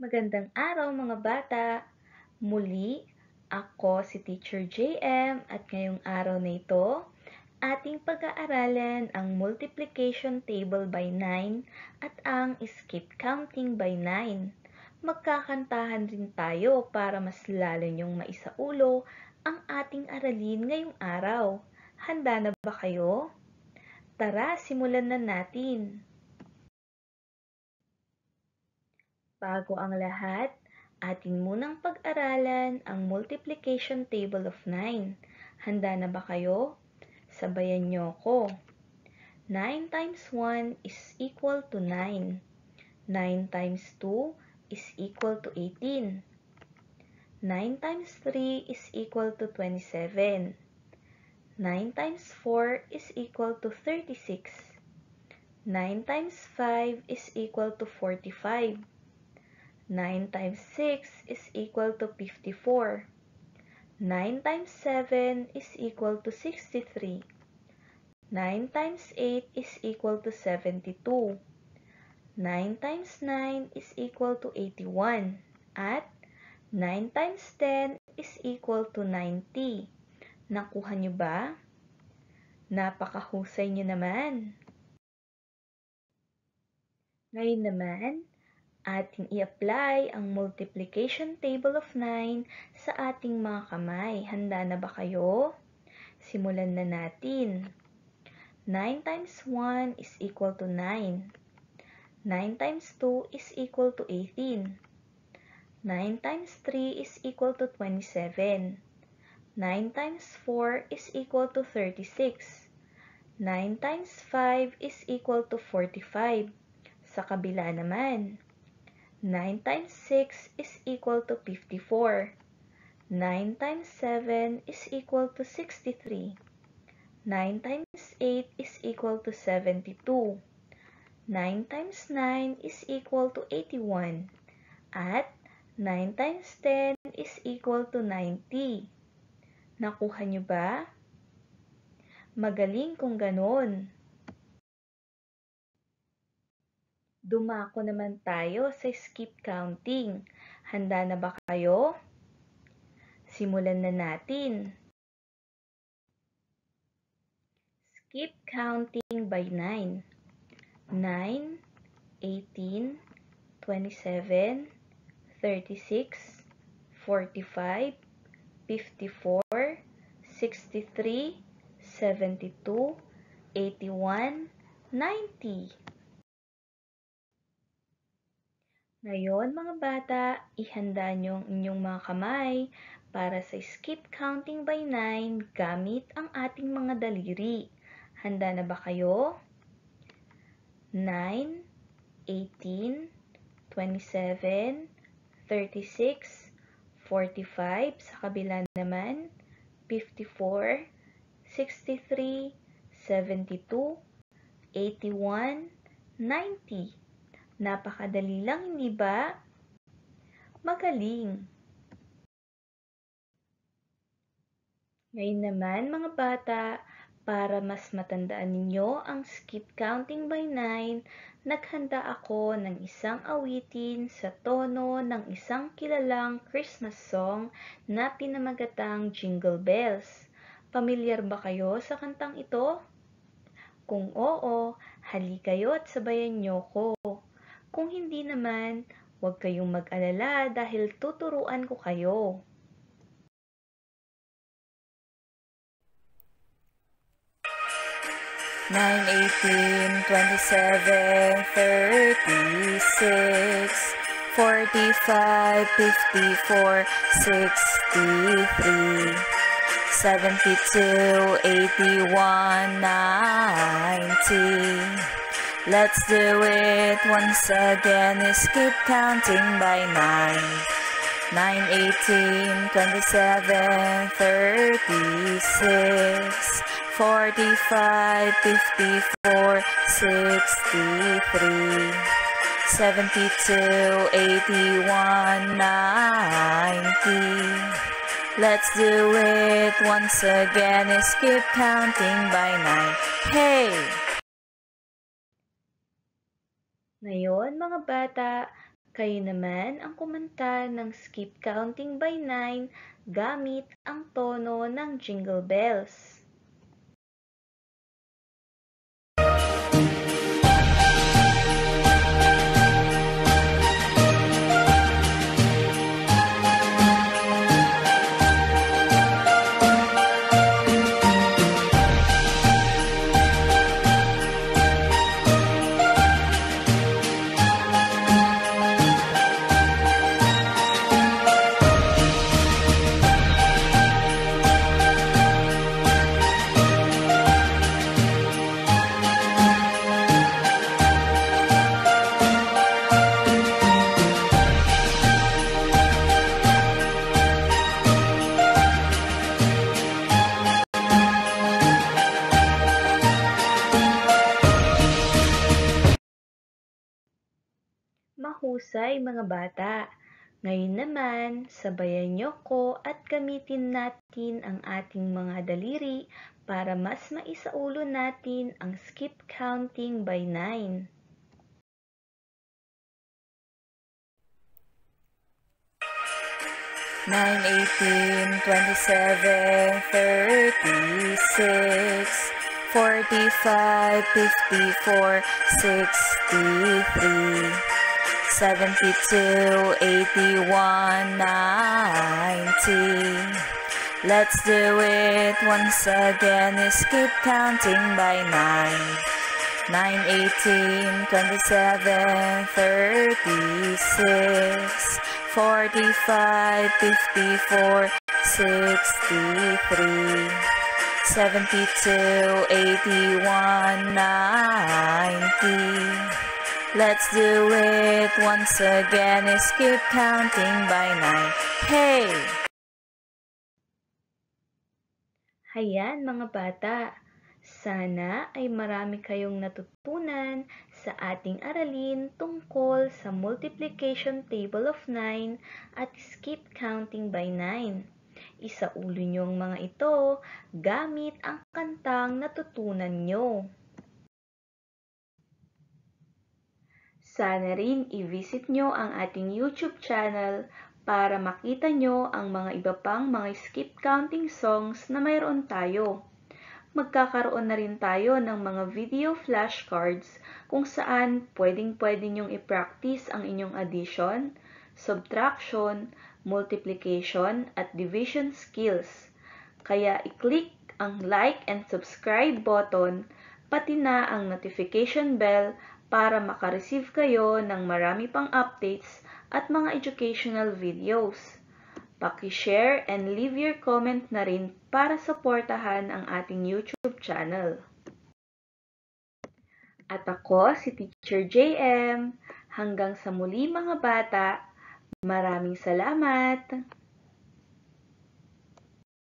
Magandang araw mga bata! Muli, ako si Teacher JM at ngayong araw na ito, ating pag-aaralan ang multiplication table by 9 at ang skip counting by 9. Magkakantahan rin tayo para mas lalo niyong maisaulo ang ating aralin ngayong araw. Handa na ba kayo? Tara, simulan na natin! Bago ang lahat, atin munang pag-aralan ang multiplication table of 9. Handa na ba kayo? Sabayan niyo ko. 9 times 1 is equal to 9. 9 times 2 is equal to 18. 9 times 3 is equal to 27. 9 times 4 is equal to 36. 9 times 5 is equal to 45. 9 times 6 is equal to 54. 9 times 7 is equal to 63. 9 times 8 is equal to 72. 9 times 9 is equal to 81. At 9 times 10 is equal to 90. Nakuha niyo ba? Napakahusay niyo naman! Ngayon naman, ating i-apply ang multiplication table of 9 sa ating mga kamay. Handa na ba kayo? Simulan na natin. 9 times 1 is equal to 9. 9 times 2 is equal to 18. 9 times 3 is equal to 27. 9 times 4 is equal to 36. 9 times 5 is equal to 45. Sa kabila naman, 9 times 6 is equal to 54. 9 times 7 is equal to 63. 9 times 8 is equal to 72. 9 times 9 is equal to 81. At 9 times 10 is equal to 90. Nakuha niyo ba? Magaling kung ganon! Dumako naman tayo sa skip counting. Handa na ba kayo? Simulan na natin. Skip counting by 9. 9, 18, 27, 36, 45, 54, 63, 72, 81, 90. Ngayon mga bata, ihanda niyo ang inyong mga kamay para sa skip counting by 9 gamit ang ating mga daliri. Handa na ba kayo? 9, 18, 27, 36, 45, sa kabila naman, 54, 63, 72, 81, 90. Napakadali lang, hindi ba? Magaling! Ngayon naman mga bata, para mas matandaan ninyo ang skip counting by 9, naghanda ako ng isang awitin sa tono ng isang kilalang Christmas song na pinamagatang Jingle Bells. Pamilyar ba kayo sa kantang ito? Kung oo, hali kayo at sabayan niyo ko. Kung hindi naman, huwag kayong mag-alala dahil tuturuan ko kayo. Nine, 18, 27, 36, 45, 54, 63, 72, 81, 90. Let's do it once again. Skip counting by 9. 9, 18, 27, 36, 45, 54, 63, 72, 81, 90. Let's do it once again. Skip counting by 9. Hey! Ngayon mga bata, Kayo naman ang kumanta ng Skip Counting by 9 gamit ang tono ng Jingle Bells. Mahusay mga bata! Ngayon naman, sabayan niyo ko at gamitin natin ang ating mga daliri para mas maisaulo natin ang skip counting by 9. Nine, 18, 27, 36, 45, 54, 63, 72, 81, 90. Let's do it once again. Skip counting by 9. 9, 18, 27, 36, 45, 54, 63, 72, 81, 90. Let's do it once again. Skip counting by 9. Hey! Hayan mga bata! Sana ay marami kayong natutunan sa ating aralin tungkol sa multiplication table of 9 at skip counting by 9. Isaulo niyo ang mga ito gamit ang kantang natutunan nyo. Sana rin i-visit nyo ang ating YouTube channel para makita nyo ang mga iba pang mga skip counting songs na mayroon tayo. Magkakaroon na rin tayo ng mga video flashcards kung saan pwedeng-pwede nyong i-practice ang inyong addition, subtraction, multiplication, at division skills. Kaya i-click ang like and subscribe button, pati na ang notification bell para makareceive kayo ng marami pang updates at mga educational videos. Paki-share and leave your comment na rin para suportahan ang ating YouTube channel. At ako si Teacher JM. Hanggang sa muli mga bata, maraming salamat!